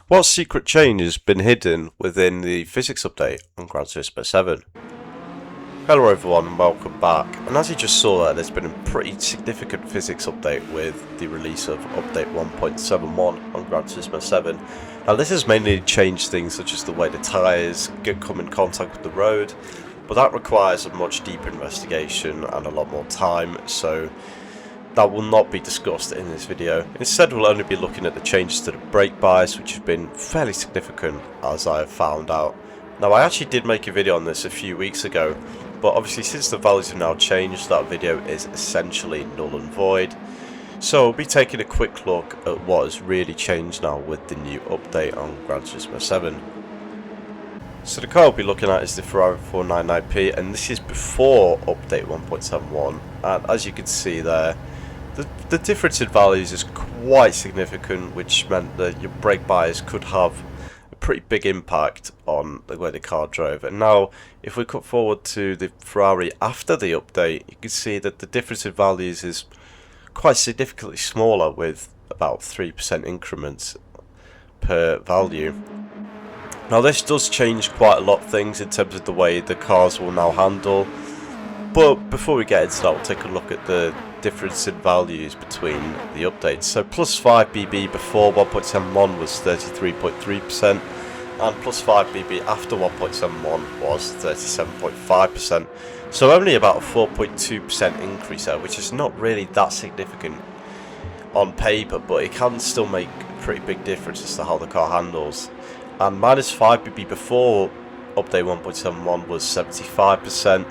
What secret change has been hidden within the physics update on Gran Turismo 7? Hello everyone and welcome back, and as you just saw there, there's been a pretty significant physics update with the release of update 1.71 on Gran Turismo 7. Now this has mainly changed things such as the way the tyres come in contact with the road, but that requires a much deeper investigation and a lot more time, so that will not be discussed in this video. Instead, we'll only be looking at the changes to the brake bias, which have been fairly significant, as I have found out. Now, I actually did make a video on this a few weeks ago, but obviously since the values have now changed, that video is essentially null and void. So we'll be taking a quick look at what has really changed now with the new update on Gran Turismo 7. So the car we'll be looking at is the Ferrari 499P, and this is before update 1.71, and as you can see there, the difference in values is quite significant, which meant that your brake bias could have a pretty big impact on the way the car drove. And now, if we cut forward to the Ferrari after the update, you can see that the difference in values is quite significantly smaller, with about 3% increments per value. Now this does change quite a lot of things in terms of the way the cars will now handle, but before we get into that, we'll take a look at the difference in values between the updates. So plus 5 BB before 1.71 was 33.3%, and plus 5 BB after 1.71 was 37.5%. So only about a 4.2% increase there, which is not really that significant on paper, but it can still make a pretty big difference as to how the car handles. And minus 5 BB before update 1.71 was 75%,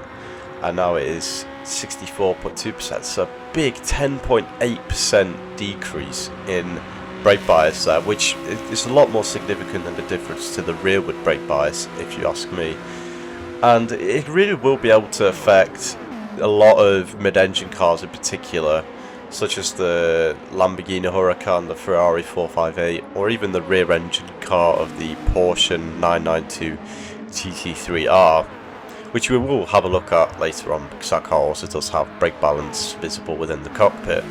and now it is 64.2%, so a big 10.8% decrease in brake bias there, which is a lot more significant than the difference to the rearward brake bias, if you ask me. And it really will be able to affect a lot of mid-engine cars in particular, such as the Lamborghini Huracan, the Ferrari 458, or even the rear-engine car of the Porsche 992 GT3R, which we will have a look at later on, because that car also does have brake balance visible within the cockpit.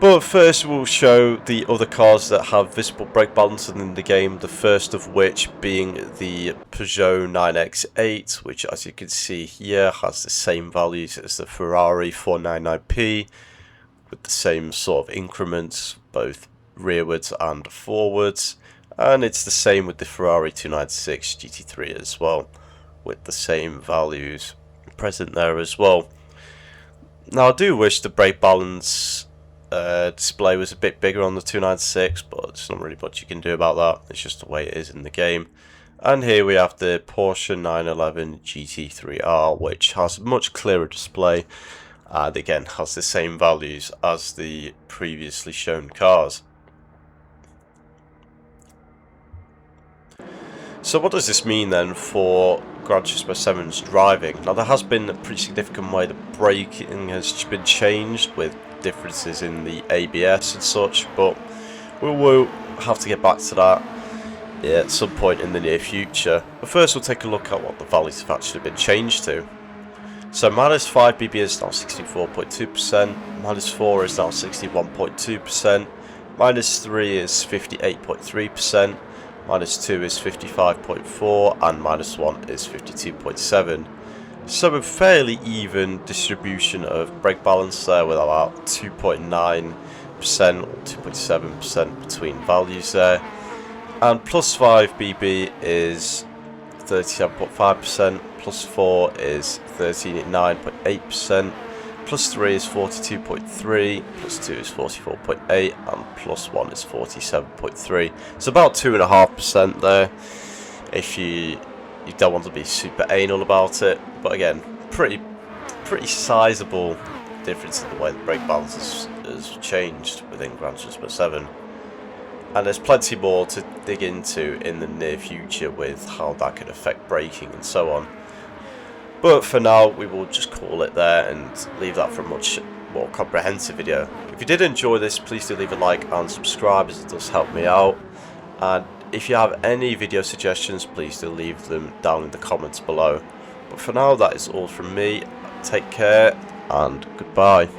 But first we'll show the other cars that have visible brake balance in the game, the first of which being the Peugeot 9X8, which as you can see here has the same values as the Ferrari 499P, with the same sort of increments, both rearwards and forwards, and it's the same with the Ferrari 296 GT3 as well, with the same values present there as well. Now I do wish the brake balance display was a bit bigger on the 296, but it's not really much you can do about that, it's just the way it is in the game. And here we have the Porsche 911 GT3R, which has a much clearer display, and again has the same values as the previously shown cars. So what does this mean then for Gran Turismo 7's driving? Now there has been a pretty significant way the braking has been changed, with differences in the ABS and such, but we will have to get back to that at some point in the near future. But first we'll take a look at what the values have actually been changed to. So minus 5 BB is now 64.2%, minus 4 is now 61.2%, minus 3 is 58.3%, minus 2 is 55.4%, and minus 1 is 52.7%. So a fairly even distribution of brake balance there, with about 2.9% or 2.7% between values there. And plus 5 BB is 37.5%, plus 4 is 39.8%, plus 3 is 42.3%, plus 2 is 44.8%, and plus 1 is 47.3%. It's about 2.5% there, if you don't want to be super anal about it. But again, pretty sizable difference in the way the brake balance has changed within Gran Turismo 7. And there's plenty more to dig into in the near future with how that could affect braking and so on. But for now, we will just call it there and leave that for a much more comprehensive video. If you did enjoy this, please do leave a like and subscribe, as it does help me out. And if you have any video suggestions, please do leave them down in the comments below. But for now, that is all from me. Take care and goodbye.